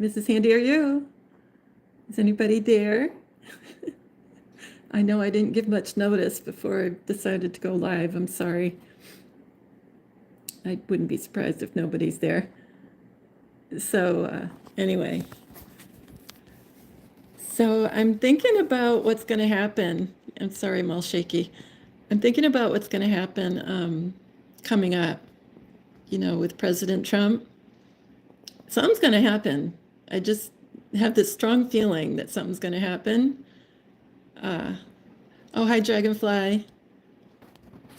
MrsHandyRU. Is anybody there? I know I didn't give much notice before I decided to go live. I'm sorry. I wouldn't be surprised if nobody's there. So anyway, so I'm thinking about what's going to happen. I'm sorry, I'm all shaky. I'm thinking about what's going to happen coming up, with President Trump. Something's going to happen. I just have this strong feeling that something's going to happen. Oh, hi, Dragonfly.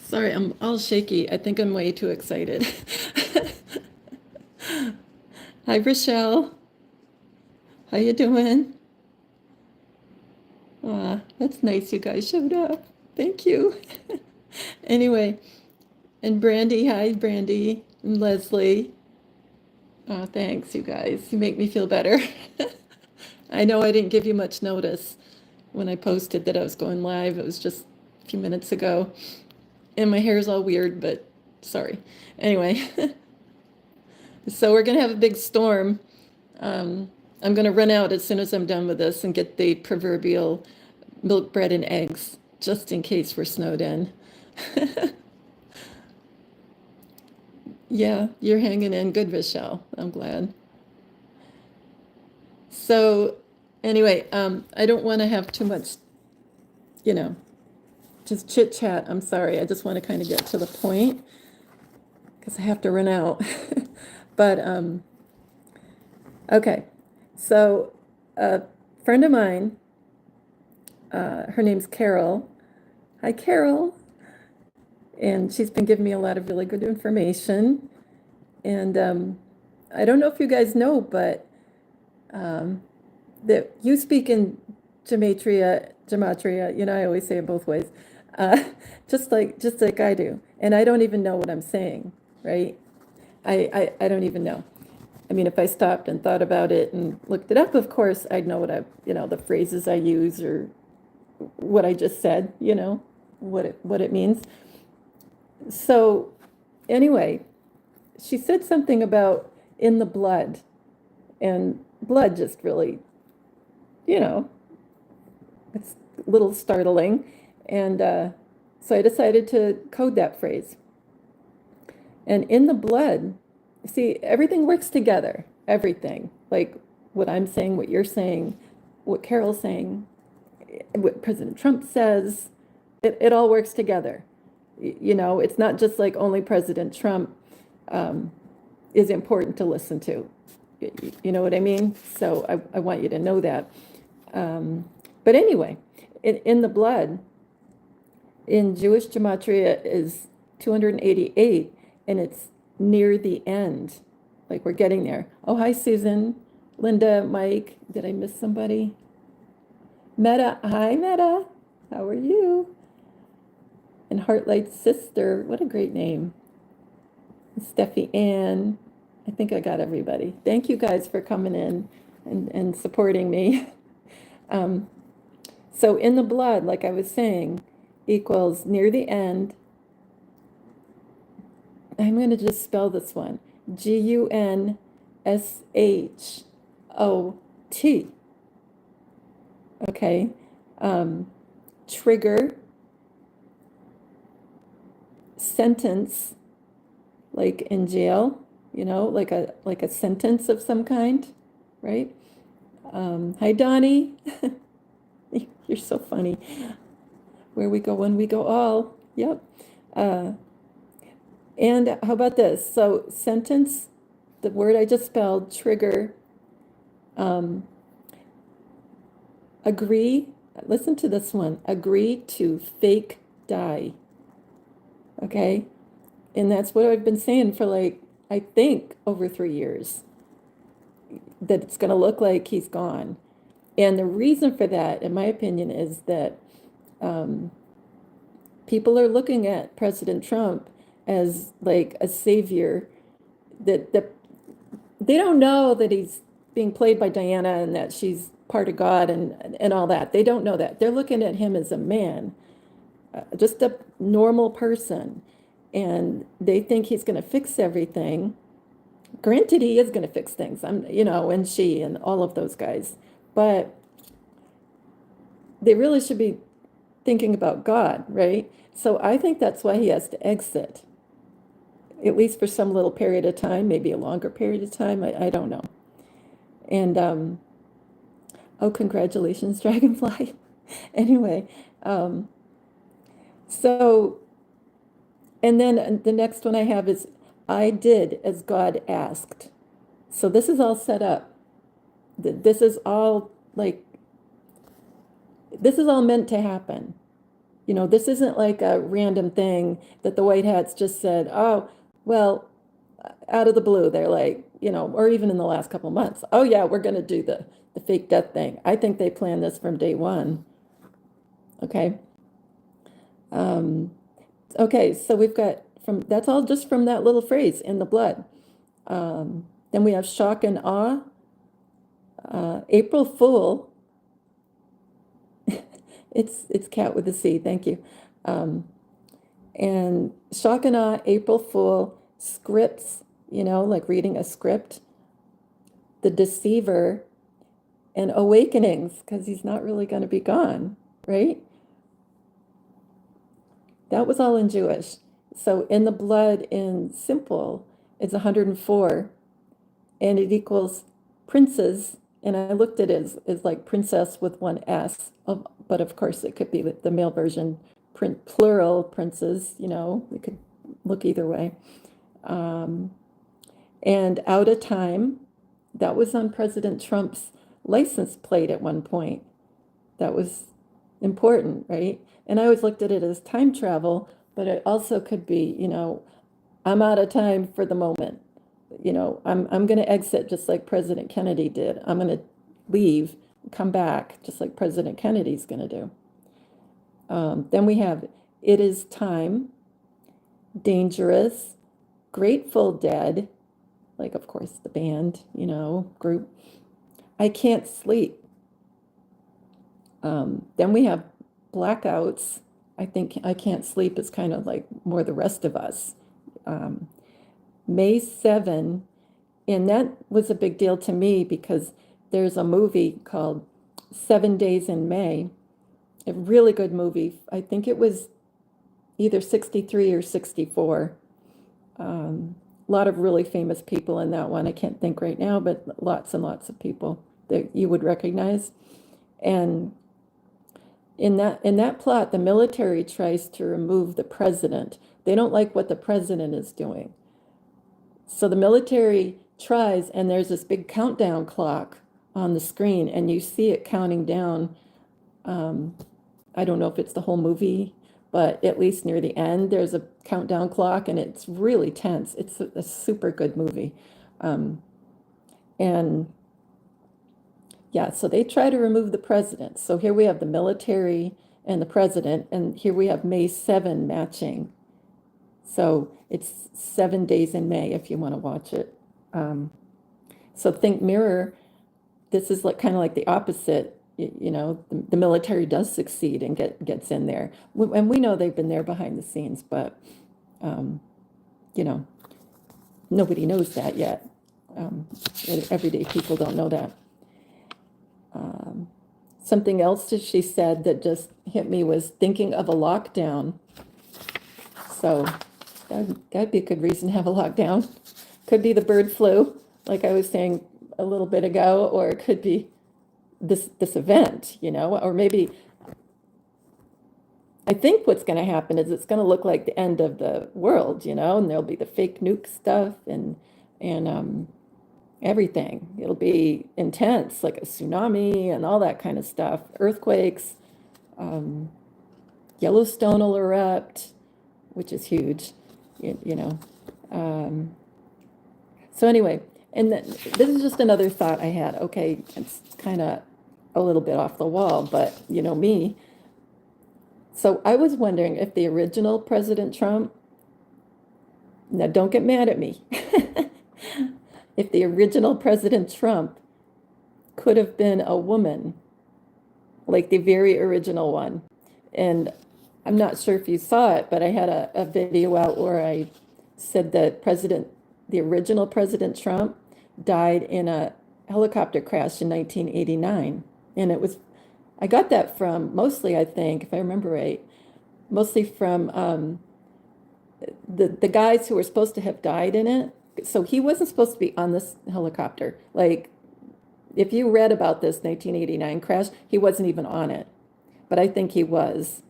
Sorry, I'm all shaky. I think I'm way too excited. Hi, Rochelle. How you doing? That's nice you guys showed up. Thank you. Anyway, and Brandy, hi, Brandy, and Leslie. Thanks, you guys. You make me feel better. I know I didn't give you much notice when I posted that I was going live. It was just a few minutes ago. And my hair's all weird, but sorry. Anyway, so we're going to have a big storm. I'm going to run out as soon as I'm done with this and get the proverbial milk, bread, and eggs, just in case we're snowed in. Yeah, you're hanging in good, Rochelle. I'm glad. So anyway, I don't want to have too much, just chit chat. I'm sorry. I just want to kind of get to the point because I have to run out. But okay. So a friend of mine, her name's Carol. Hi, Carol. And she's been giving me a lot of really good information. And I don't know if you guys know, but that you speak in Gematria, I always say it both ways, just like I do. And I don't even know what I'm saying, right? I don't even know. I mean, if I stopped and thought about it and looked it up, of course, I'd know the phrases I use or what I just said, what it means. So anyway, she said something about in the blood, and blood just really, it's a little startling. And so I decided to code that phrase. And in the blood, see, everything works together, everything. Like what I'm saying, what you're saying, what Carol's saying, what President Trump says, it all works together. It's not just like only President Trump is important to listen to. You know what I mean? So I want you to know that. But anyway, in the blood, in Jewish Gematria is 288, and it's near the end. Like we're getting there. Oh, hi, Susan, Linda, Mike. Did I miss somebody? Meta, hi, Meta. How are you? And Heartlight's sister, what a great name. Steffi Ann. I think I got everybody. Thank you guys for coming in and supporting me. So in the blood, like I was saying, equals near the end. I'm going to just spell this one. Gunshot. Okay. Trigger. Sentence, like in jail, like a sentence of some kind, right? Hi, Donnie. You're so funny. Where we go when we go all. Yep. And how about this? So sentence, the word I just spelled, trigger, agree. Listen to this one. Agree to fake die. Okay. And that's what I've been saying for I think over 3 years, that it's going to look like he's gone. And the reason for that, in my opinion, is that people are looking at President Trump as like a savior, that they don't know that he's being played by Diana and that she's part of God and all that. They don't know that. They're looking at him as a man, just a normal person. And they think he's going to fix everything. Granted, he is going to fix things. And she and all of those guys, but they really should be thinking about God, right? So I think that's why he has to exit, at least for some little period of time, maybe a longer period of time. I don't know. And oh, congratulations, Dragonfly. Anyway, um, so, and then the next one I have is I did as God asked. So this is all set up. This is all like, this is all meant to happen. This isn't like a random thing that the White Hats just said, oh, well, out of the blue, they're like, or even in the last couple months, oh yeah, we're going to do the fake death thing. I think they planned this from day one. Okay. Um, okay, so we've got that's all just from that little phrase, in the blood. Then we have shock and awe. April Fool. It's cat with a C, thank you. And shock and awe, April Fool, scripts, like reading a script, the deceiver, and awakenings, because he's not really going to be gone, right? That was all in Jewish. So in the blood in simple, it's 104, and it equals princes. And I looked at it as like princess with one S, but of course it could be the male version, plural princes, we could look either way. And out of time, that was on President Trump's license plate at one point. That was important, right? And I always looked at it as time travel, but it also could be, I'm out of time for the moment. I'm going to exit just like President Kennedy did. I'm going to leave, come back, just like President Kennedy's going to do. Then we have It Is Time, Dangerous, Grateful Dead, like, of course, the band, group. I Can't Sleep. Then we have Blackouts. I think I Can't Sleep is kind of like more the rest of us. May 7, and that was a big deal to me because there's a movie called 7 Days in May, a really good movie. I think it was either 63 or 64. A lot of really famous people in that one. I can't think right now, but lots and lots of people that you would recognize. And in that plot, the military tries to remove the president. They don't like what the president is doing. So the military tries, and there's this big countdown clock on the screen, and you see it counting down. I don't know if it's the whole movie, but at least near the end, there's a countdown clock, and it's really tense. It's a super good movie. And yeah, so they try to remove the president. So here we have the military and the president, and here we have May 7 matching. So it's 7 Days in May if you want to watch it. So think mirror, this is like kind of like the opposite. The military does succeed and gets in there. And we know they've been there behind the scenes, but nobody knows that yet. Everyday people don't know that. Something else that she said that just hit me was thinking of a lockdown. So that'd be a good reason to have a lockdown. Could be the bird flu, like I was saying a little bit ago, or it could be this event, or maybe I think what's going to happen is it's going to look like the end of the world, and there'll be the fake nuke stuff and everything. It'll be intense, like a tsunami and all that kind of stuff. Earthquakes, Yellowstone will erupt, which is huge, So anyway, and this is just another thought I had. Okay, it's kind of a little bit off the wall, but me. So I was wondering if the original President Trump, now don't get mad at me, if the original President Trump could have been a woman, like the very original one. And I'm not sure if you saw it, but I had a video out where I said that President the original President Trump died in a helicopter crash in 1989. And I got that from mostly, I think, if I remember right, mostly from the guys who were supposed to have died in it. So he wasn't supposed to be on this helicopter. Like, if you read about this 1989 crash, he wasn't even on it. But I think he was.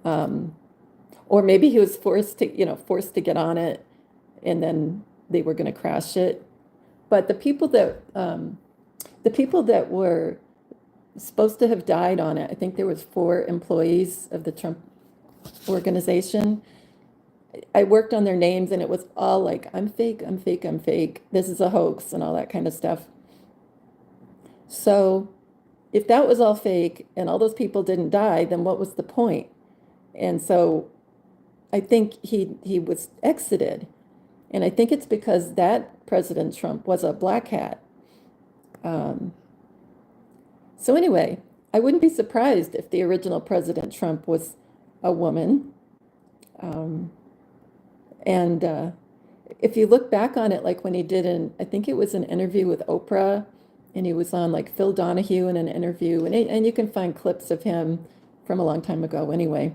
Or maybe he was forced to get on it, and then they were going to crash it. But the people that were supposed to have died on it, I think there was 4 employees of the Trump organization. I worked on their names, and it was all like, I'm fake, I'm fake, I'm fake. This is a hoax and all that kind of stuff. So if that was all fake and all those people didn't die, then what was the point? And so I think he was exited. And I think it's because that President Trump was a black hat. So anyway, I wouldn't be surprised if the original President Trump was a woman. And if you look back on it, like when he did I think it was an interview with Oprah, and he was on like Phil Donahue in an interview, and you can find clips of him from a long time ago anyway,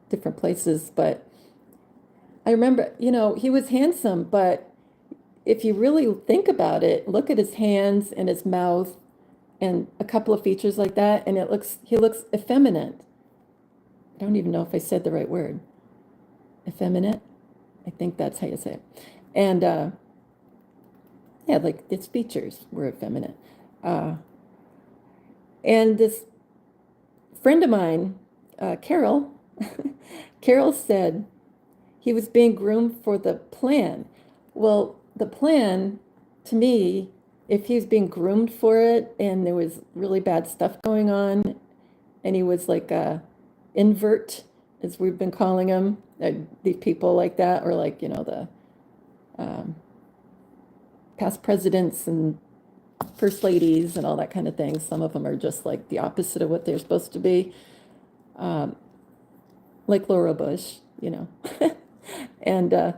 different places. But I remember, he was handsome, but if you really think about it, look at his hands and his mouth and a couple of features like that, and he looks effeminate. I don't even know if I said the right word. Effeminate? I think that's how you say it. And yeah, like its features were effeminate. And this friend of mine, Carol, Carol said he was being groomed for the plan. Well, the plan, to me, if he was being groomed for it and there was really bad stuff going on, and he was like a invert, as we've been calling him, these people like that, or like, the past presidents and first ladies and all that kind of thing. Some of them are just like the opposite of what they're supposed to be. Like Laura Bush, And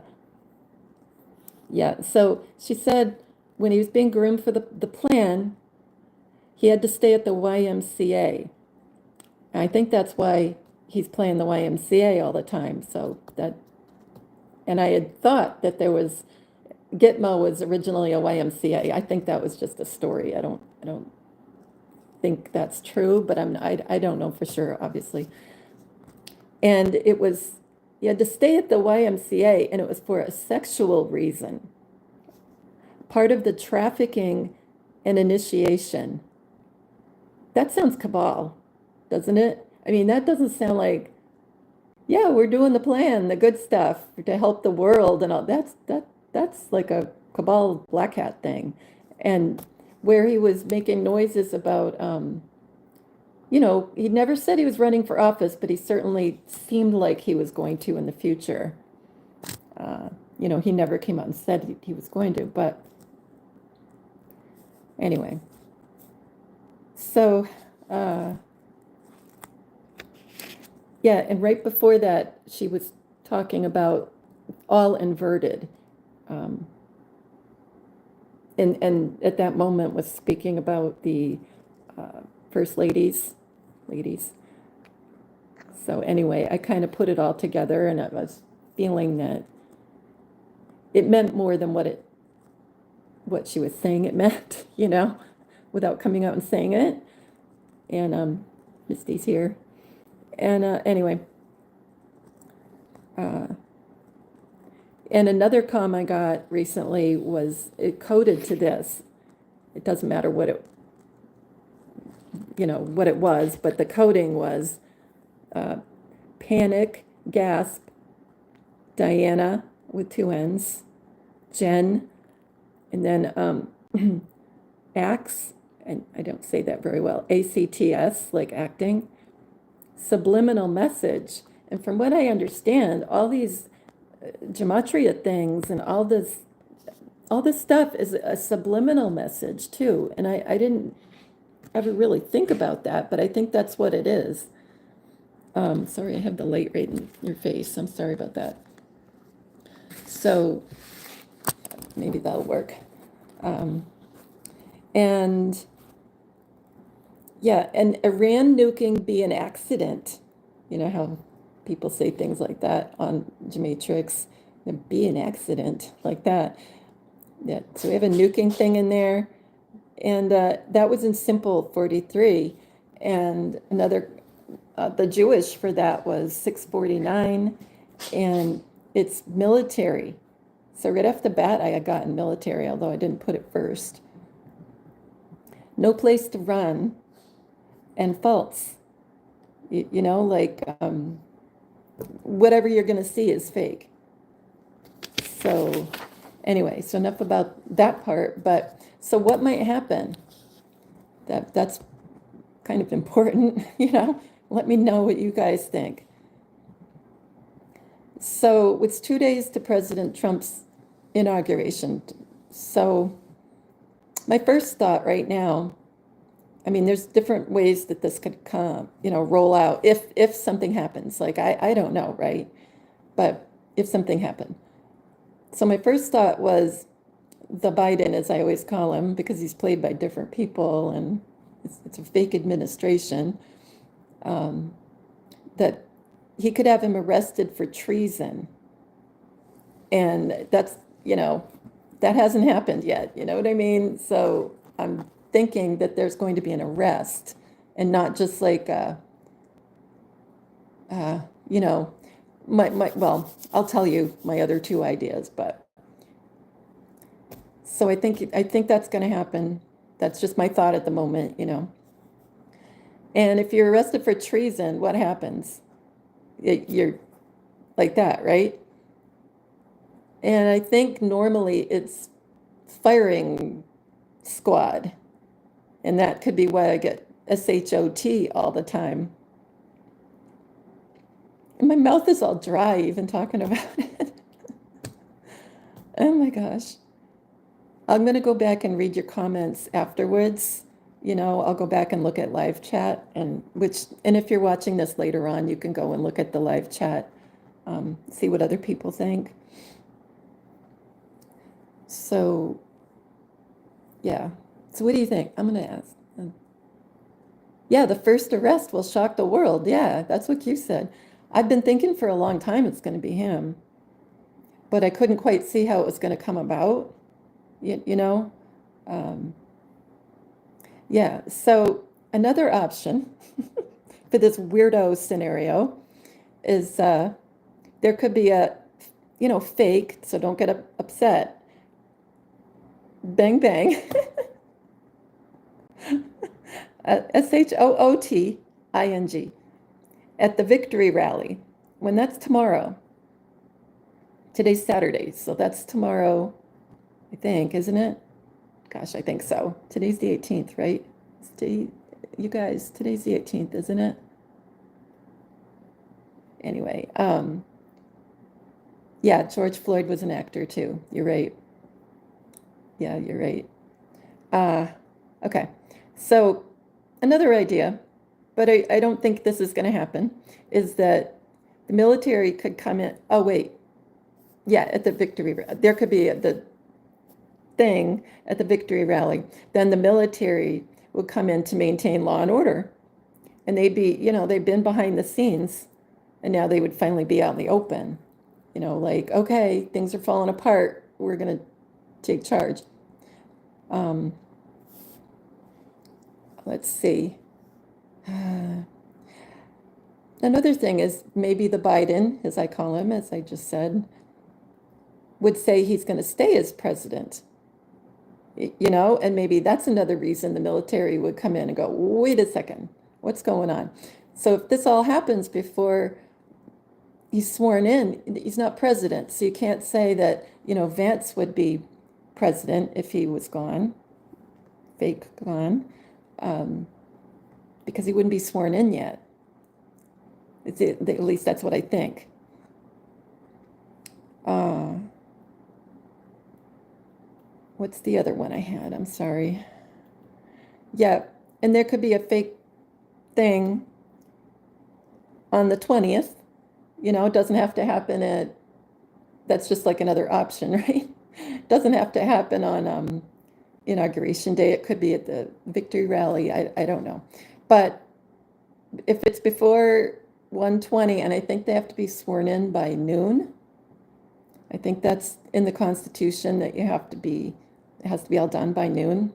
yeah, so she said when he was being groomed for the plan, he had to stay at the YMCA. And I think that's why he's playing the YMCA all the time. And I had thought that Gitmo was originally a YMCA. I think that was just a story. I don't think that's true, but I don't know for sure, obviously. And you had to stay at the YMCA, and it was for a sexual reason. Part of the trafficking and initiation. That sounds cabal, doesn't it? I mean, that doesn't sound like, yeah, we're doing the plan, the good stuff to help the world and all. That's like a cabal black hat thing. And where he was making noises about, he never said he was running for office, but he certainly seemed like he was going to in the future. He never came out and said he was going to, but anyway. So, yeah, and right before that, she was talking about all inverted. And at that moment was speaking about the first ladies. So anyway, I kind of put it all together, and I was feeling that it meant more than what she was saying it meant, without coming out and saying it. And Misty's here. And anyway, and another comm I got recently was it coded to this. It doesn't matter what it was, but the coding was panic, gasp, Diana with 2 N's, Jen, and then acts, and I don't say that very well, ACTS, like acting, subliminal message. And from what I understand, all these Gematria things and all this stuff is a subliminal message too. And I didn't ever really think about that, but I think that's what it is. Sorry, I have the light right in your face. I'm sorry about that. So maybe that'll work. And yeah, and Iran nuking be an accident. You know how people say things like that on Gematrix, be an accident like that. Yeah, so we have a nuking thing in there, and that was in simple 43, and another, the Jewish for that was 649, and it's military. So right off the bat, I had gotten military, although I didn't put it first. No place to run, and false. You know, like whatever you're going to see is fake. So anyway, so enough about that part. But so what might happen? That's kind of important, you know. Let me know what you guys think. So it's 2 days to President Trump's inauguration. So my first thought right now, I mean, there's different ways that this could come, you know, roll out if something happens. Like I don't know, right? But if something happened. So my first thought was the Biden, as I always call him, because he's played by different people and it's a fake administration, that he could have him arrested for treason. And that's, you know, that hasn't happened yet. You know what I mean? So I'm thinking that there's going to be an arrest and not just like, you know, well, I'll tell you my other two ideas, but so I think that's going to happen. That's just my thought at the moment, you know. And if you're arrested for treason, what happens? You're like that, right? And I think normally it's firing squad. And that could be why I get SHOT all the time. And my mouth is all dry even talking about it. Oh my gosh. I'm going to go back and read your comments afterwards. You know, I'll go back and look at live chat, and if you're watching this later on, you can go and look at the live chat, see what other people think. So, yeah. So what do you think? I'm going to ask. Yeah, the first arrest will shock the world. Yeah, that's what you said. I've been thinking for a long time it's going to be him, but I couldn't quite see how it was going to come about, you know? Yeah, so another option for this weirdo scenario is there could be a, you know, fake, so don't get upset. Bang, bang. SHOOTING at the victory rally. When that's tomorrow. Today's Saturday, so that's tomorrow, I think, isn't it? Gosh, I think so. Today's the 18th, right? You guys, today's the 18th, isn't it? Anyway, yeah, George Floyd was an actor too. You're right. Yeah, you're right. Okay. So another idea, but I don't think this is going to happen, is that the military could come in. Oh, wait. Yeah, at the victory, there could be the thing at the victory rally. Then the military would come in to maintain law and order. And they'd be, you know, they've been behind the scenes, and now they would finally be out in the open. You know, like, okay, things are falling apart. We're going to take charge. Let's see. Another thing is maybe the Biden, as I call him, as I just said, would say he's going to stay as president. You know, and maybe that's another reason the military would come in and go, wait a second, what's going on? So if this all happens before he's sworn in, he's not president. So you can't say that, you know, Vance would be president if he was gone, fake gone, because he wouldn't be sworn in yet. At least that's what I think. What's the other one I had? I'm sorry. Yeah, and there could be a fake thing on the 20th. You know, it doesn't have to happen that's just like another option, right? Doesn't have to happen on Inauguration Day. It could be at the Victory Rally. I don't know. But if it's before 1:20, and I think they have to be sworn in by noon, I think that's in the Constitution that it has to be all done by noon.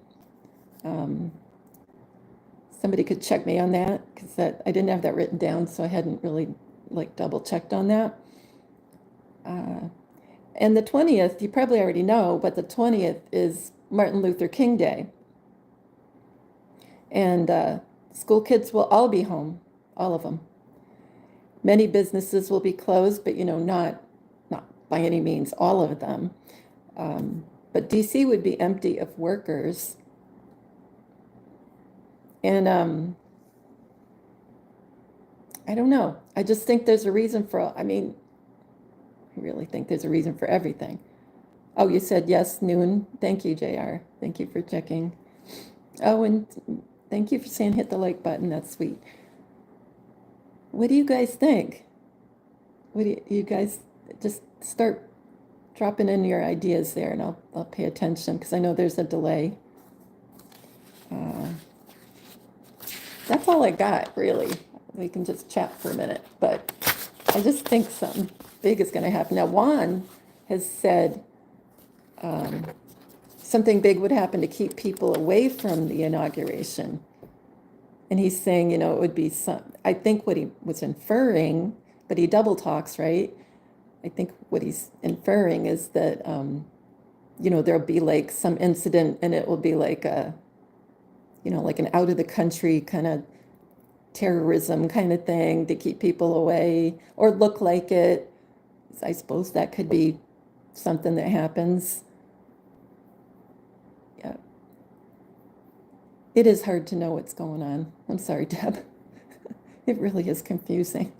Somebody could check me on that because I didn't have that written down, so I hadn't really like double checked on that. And the 20th, you probably already know, but the 20th is Martin Luther King Day. And school kids will all be home, all of them. Many businesses will be closed, but not by any means all of them. But DC would be empty of workers. And I don't know. I just think there's a reason I really think there's a reason for everything. Oh, you said yes, noon. Thank you, JR. Thank you for checking. Oh, and thank you for saying hit the like button. That's sweet. What do you guys think? What do you guys just start dropping in your ideas there, and I'll pay attention because I know there's a delay. That's all I got, really. We can just chat for a minute, but I just think something big is going to happen. Now, Juan has said something big would happen to keep people away from the inauguration. And he's saying, it would be I think what he was inferring, but he double talks, right? I think what he's inferring is that, there'll be like some incident and it will be like like an out of the country kind of terrorism kind of thing to keep people away or look like it. I suppose that could be something that happens. Yeah. It is hard to know what's going on. I'm sorry, Deb. It really is confusing.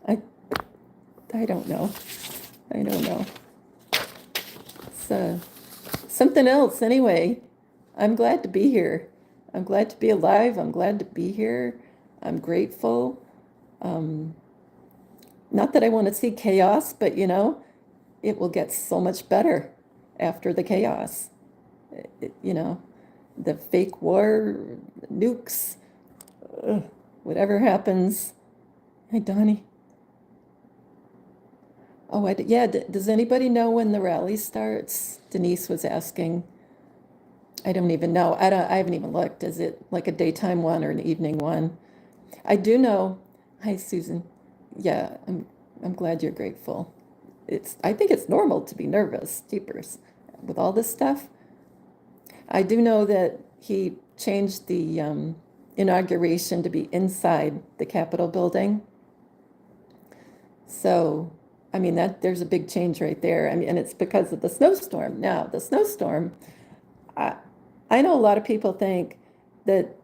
I don't know. I don't know. It's something else anyway. I'm glad to be here. I'm glad to be alive. I'm glad to be here. I'm grateful. Not that I want to see chaos, but it will get so much better after the chaos. The fake war, nukes, whatever happens. Hi, Donnie. Oh, yeah, does anybody know when the rally starts? Denise was asking. I don't even know. I haven't even looked. Is it like a daytime one or an evening one? I do know. Hi, Susan. Yeah, I'm glad you're grateful. I think it's normal to be nervous, jeepers, with all this stuff. I do know that he changed the inauguration to be inside the Capitol building. So, there's a big change right there. And it's because of the snowstorm. Now, the snowstorm, I know a lot of people think that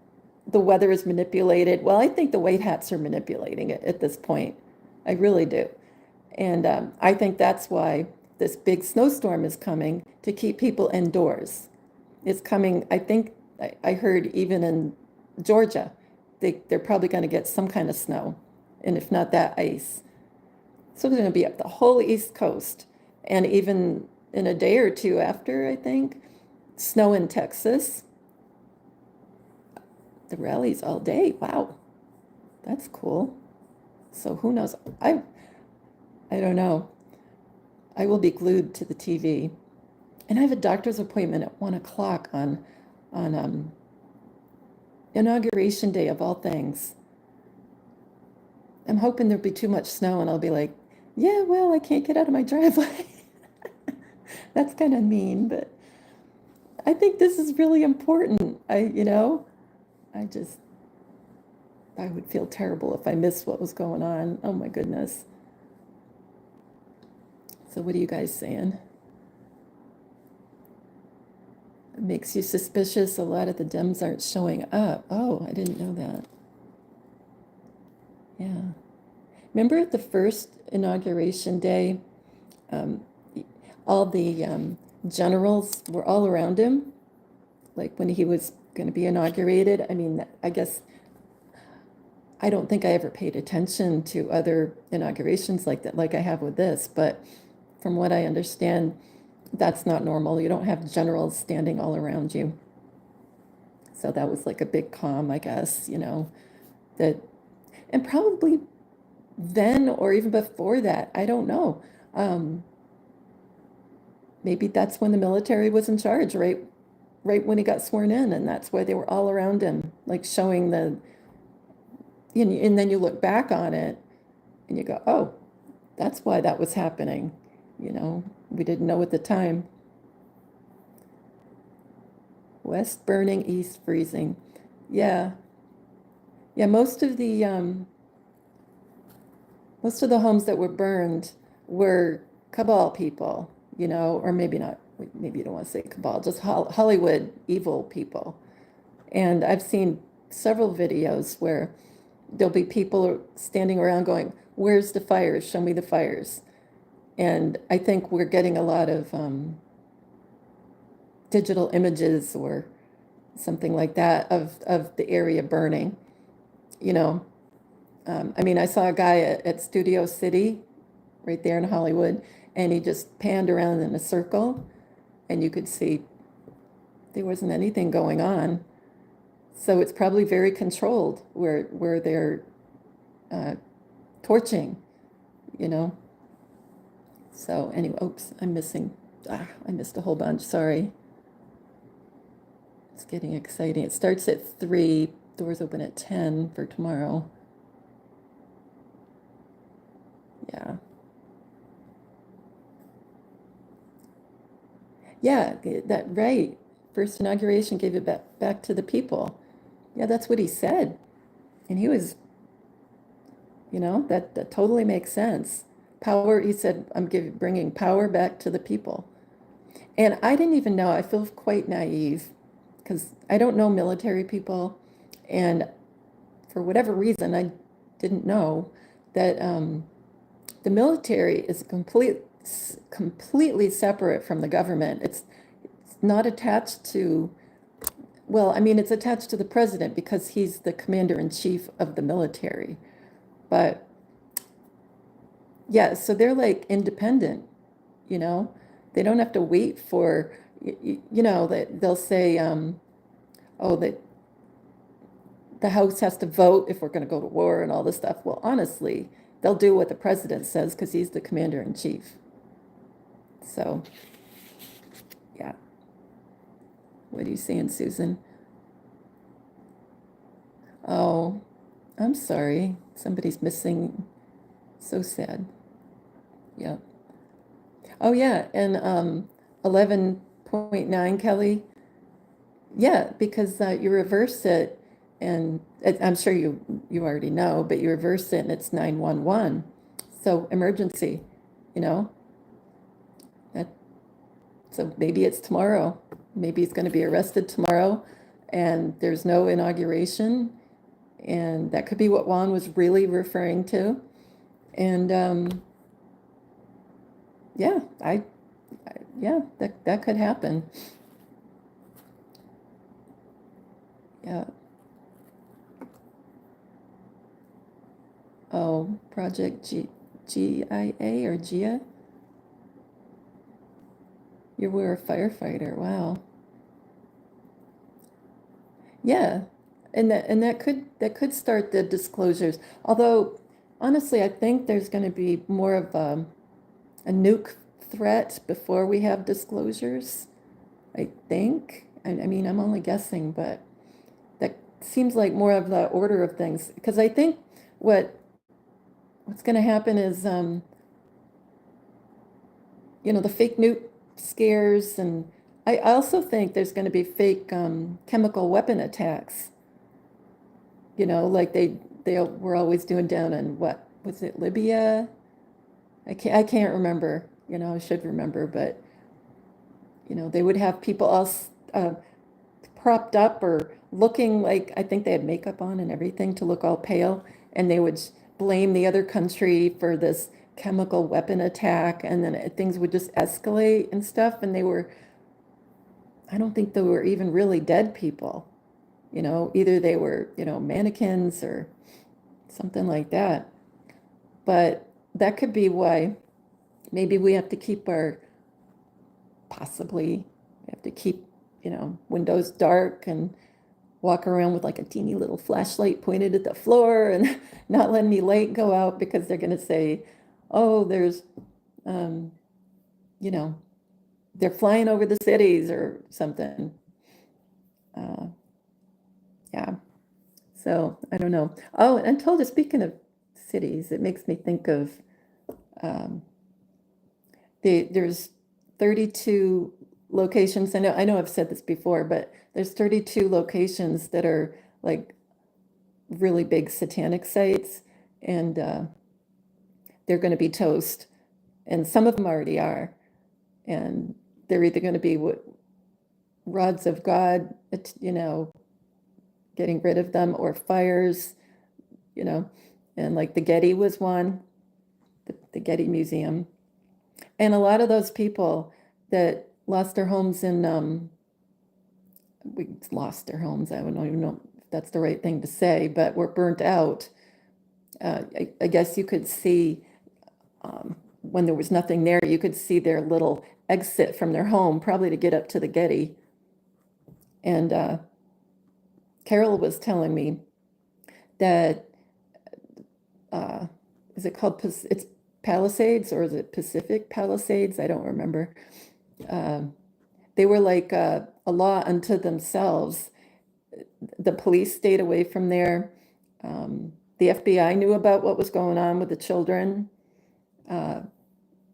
the weather is manipulated. Well, I think the white hats are manipulating it at this point. I really do. And I think that's why this big snowstorm is coming to keep people indoors. It's coming, I think, I heard even in Georgia, they're probably going to get some kind of snow, and if not that, ice. So it's going to be up the whole East Coast, and even in a day or two after, I think, snow in Texas. The rallies all day. Wow, that's cool. So who knows? I don't know. I will be glued to the TV. And I have a doctor's appointment at 1:00 on Inauguration Day of all things. I'm hoping there'll be too much snow and I'll be like, yeah, well, I can't get out of my driveway. That's kind of mean, but I think this is really important. I would feel terrible if I missed what was going on. Oh my goodness. So what are you guys saying? It makes you suspicious. A lot of the Dems aren't showing up. Oh, I didn't know that. Yeah. Remember at the first Inauguration Day, all the generals were all around him, like when he was going to be inaugurated. I guess I don't think I ever paid attention to other inaugurations like that, like I have with this, but from what I understand, that's not normal. You don't have generals standing all around you. So that was like a big calm, I guess, that, and probably then or even before that, I don't know. Um, Maybe that's when the military was in charge, right when he got sworn in, and that's why they were all around him, like showing and then you look back on it and you go, oh, that's why that was happening. We didn't know at the time. West burning, east freezing. Yeah. Yeah, most of the homes that were burned were cabal people, or maybe not, maybe you don't want to say cabal, just Hollywood evil people. And I've seen several videos where there'll be people standing around going, where's the fires? Show me the fires. And I think we're getting a lot of digital images or something like that of the area burning, you know. I mean, I saw a guy at Studio City right there in Hollywood, and he just panned around in a circle, and you could see there wasn't anything going on. So it's probably very controlled where they're uh, torching, you know. So anyway, oops, I missed a whole bunch, sorry. It's getting exciting. It starts at 3, doors open at 10 for tomorrow. Yeah. Yeah, that right. First inauguration gave it back to the people. Yeah, that's what he said. And he was, that totally makes sense. Power, he said, bringing power back to the people. And I didn't even know, I feel quite naive because I don't know military people. And for whatever reason, I didn't know that the military is completely separate from the government. It's not attached to, well, I mean, it's attached to the president because he's the commander in chief of the military. But yeah, so they're like independent, you know? They don't have to wait for, that they'll say, oh, that the House has to vote if we're going to go to war and all this stuff. Well, honestly, they'll do what the president says because he's the commander in chief. So, yeah. What are you saying, Susan? Oh, I'm sorry. Somebody's missing. So sad. Yeah. Oh, yeah. And 11.9, Kelly. Yeah, because you reverse it, and I'm sure you already know, but you reverse it and it's 911. So emergency, you know. That, so maybe it's tomorrow. Maybe he's going to be arrested tomorrow, and there's no inauguration, and that could be what Juan was really referring to. And yeah, yeah, that could happen. Yeah. Oh, Project GIA or GIA? You were a firefighter. Wow. Yeah. And that could start the disclosures. Although honestly, I think there's going to be more of a nuke threat before we have disclosures. I think. I mean, I'm only guessing, but that seems like more of the order of things. Because I think what's going to happen is, the fake nuke scares, and I also think there's going to be fake chemical weapon attacks. Like they were always doing down in, what was it, Libya? I can't remember. I should remember, but they would have people all propped up or looking like, I think they had makeup on and everything to look all pale, and they would blame the other country for this chemical weapon attack, and then things would just escalate and stuff. And I don't think they were even really dead people. Either they were, mannequins or something like that. But that could be why maybe we have to keep our possibly have to keep, windows dark and walk around with like a teeny little flashlight pointed at the floor and not let any light go out because they're going to say, oh, there's, um, you know, they're flying over the cities or something. Uh, yeah. So I don't know. Oh, and speaking of cities, it makes me think of um, there's 32 locations. I know I've said this before, but there's 32 locations that are like really big satanic sites, and they're going to be toast, and some of them already are, and they're either going to be what rods of God, getting rid of them, or fires, and like the Getty was one, the Getty Museum. And a lot of those people that lost their homes we lost their homes, I don't even know if that's the right thing to say, but were burnt out. I guess you could see, when there was nothing there, you could see their little exit from their home, probably to get up to the Getty. And Carol was telling me that, is it called, it's Palisades, or is it Pacific Palisades? I don't remember. They were like a law unto themselves. The police stayed away from there. The FBI knew about what was going on with the children.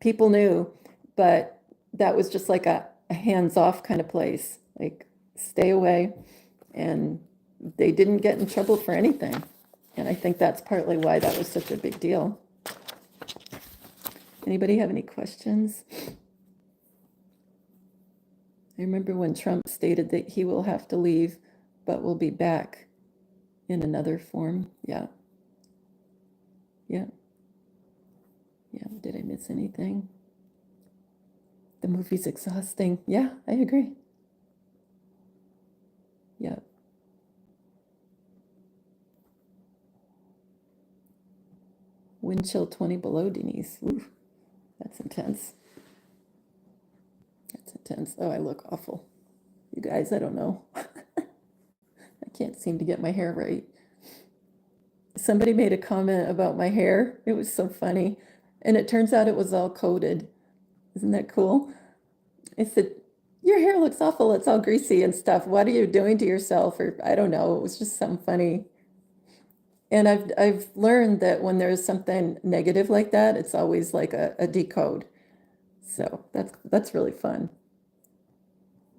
People knew, but that was just like a hands-off kind of place, like stay away. And they didn't get in trouble for anything. And I think that's partly why that was such a big deal. Anybody have any questions? I remember when Trump stated that he will have to leave, but will be back in another form. Yeah. Yeah. Yeah. Did I miss anything? The movie's exhausting. Yeah, I agree. Yeah. Wind chill 20 below, Denise. Ooh, that's intense. That's intense. Oh, I look awful. You guys, I don't know. I can't seem to get my hair right. Somebody made a comment about my hair. It was so funny. And it turns out it was all coded. Isn't that cool? I said, your hair looks awful. It's all greasy and stuff. What are you doing to yourself? Or I don't know. It was just something funny. And I've learned that when there's something negative like that, it's always like a decode. So that's really fun.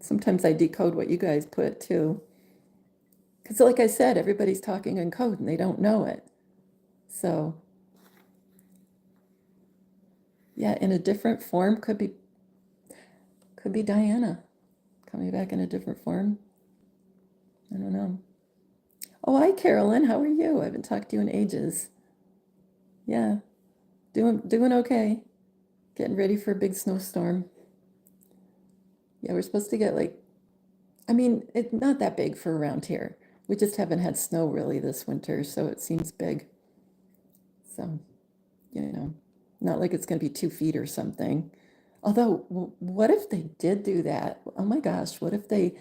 Sometimes I decode what you guys put too. Because like I said, everybody's talking in code and they don't know it. So yeah, in a different form could be Diana coming back in a different form. I don't know. Oh, hi, Carolyn. How are you? I haven't talked to you in ages. Yeah, doing okay. Getting ready for a big snowstorm. Yeah, we're supposed to get like, I mean, it's not that big for around here. We just haven't had snow really this winter, so it seems big. So, not like it's going to be 2 feet or something. Although, what if they did do that? Oh my gosh, what if they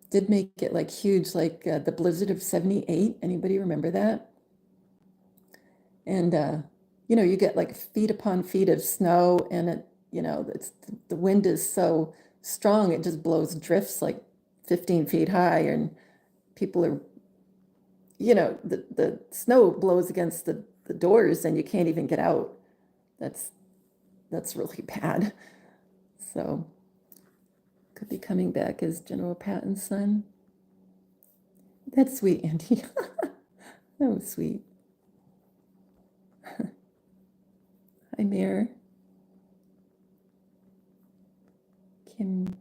did make it like huge, like the blizzard of 78? Anybody remember that? And, you get like feet upon feet of snow, and the wind is so strong, it just blows drifts like 15 feet high, and people are, the snow blows against the doors and you can't even get out. That's really bad. So could be coming back as General Patton's son. That's sweet, Andy. That was sweet. Hi, Mayor. Kim.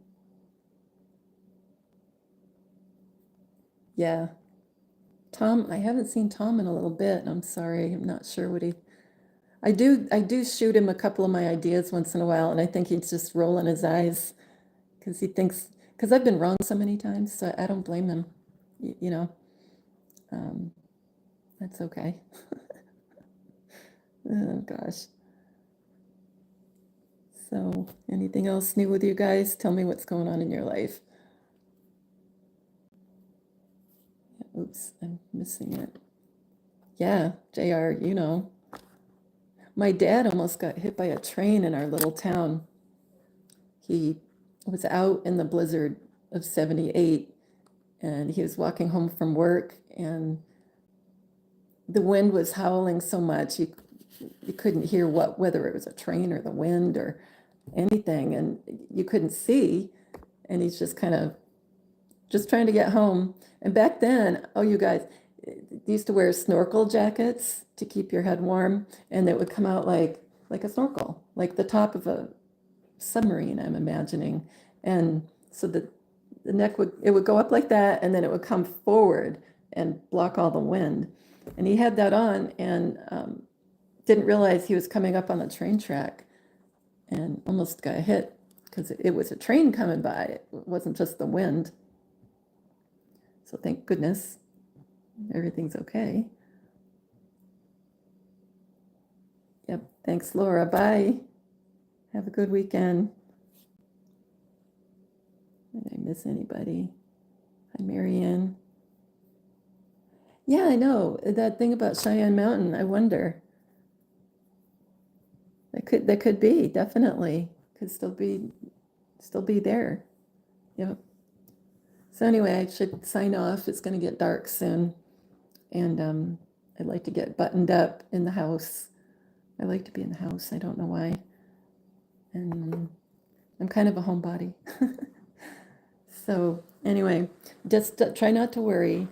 Yeah. Tom, I haven't seen Tom in a little bit. I'm sorry. I'm not sure what I do shoot him a couple of my ideas once in a while, and I think he's just rolling his eyes because because I've been wrong so many times, so I don't blame him. You know, um, that's okay. Oh gosh. So anything else new with you guys? Tell me what's going on in your life. Oops, I'm missing it. Yeah, JR, you know. My dad almost got hit by a train in our little town. He was out in the blizzard of 78 and he was walking home from work and the wind was howling so much you couldn't hear whether it was a train or the wind or anything, and you couldn't see, and he's just kind of just trying to get home. And back then, oh, you guys, they used to wear snorkel jackets to keep your head warm, and it would come out like a snorkel, like the top of a submarine, I'm imagining. And so the neck would go up like that, and then it would come forward and block all the wind. And he had that on and didn't realize he was coming up on the train track and almost got hit because it was a train coming by. It wasn't just the wind. So thank goodness everything's okay. Yep. Thanks, Laura. Bye. Have a good weekend. Did I miss anybody? Hi, Marianne. Yeah, I know. That thing about Cheyenne Mountain, I wonder. That could be, definitely. Could still be there. Yep. So anyway, I should sign off. It's gonna get dark soon. And I'd like to get buttoned up in the house. I like to be in the house. I don't know why. And I'm kind of a homebody. So anyway, just try not to worry.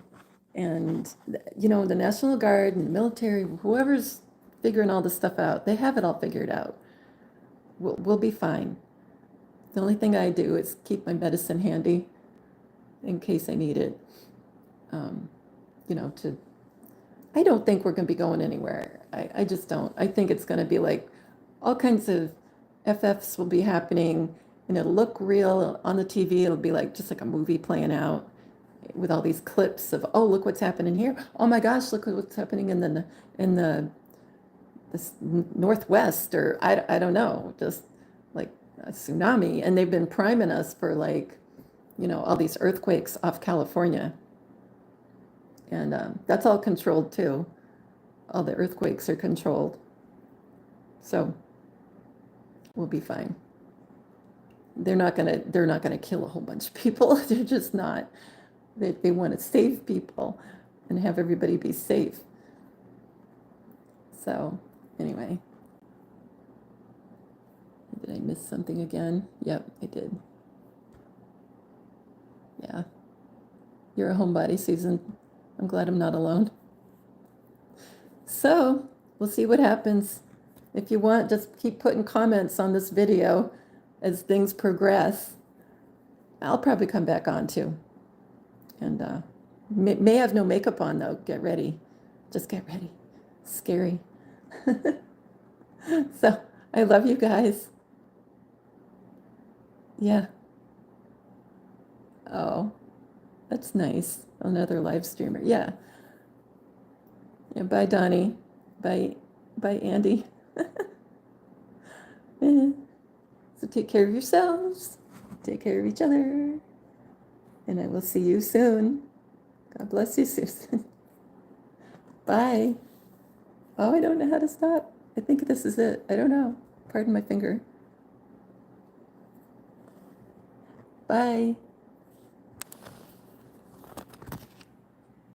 And, you know, the National Guard and the military, whoever's figuring all this stuff out, they have it all figured out. We'll be fine. The only thing I do is keep my medicine handy in case I need it. You know, I don't think we're going to be going anywhere. I just don't. I think it's going to be like all kinds of FFs will be happening and it'll look real on the TV. It'll be like just like a movie playing out with all these clips of, oh, look what's happening here. Oh my gosh, look what's happening in the Northwest, or I don't know, just like a tsunami. And they've been priming us for like, you know, all these earthquakes off California. And that's all controlled too. All the earthquakes are controlled. So we'll be fine. They're not gonna kill a whole bunch of people. They're just not. They want to save people and have everybody be safe. So anyway, did I miss something again? Yep, I did. Yeah. You're a homebody, Susan. I'm glad I'm not alone. So we'll see what happens. If you want, just keep putting comments on this video as things progress. I'll probably come back on too. And may have no makeup on though. Get ready. Just get ready. Scary. So I love you guys. Yeah. Oh, that's nice. Another live streamer. Yeah. Yeah. Bye, Donnie. Bye. Bye, Andy. So take care of yourselves. Take care of each other. And I will see you soon. God bless you, Susan. Bye. Oh, I don't know how to stop. I think this is it. I don't know. Pardon my finger. Bye.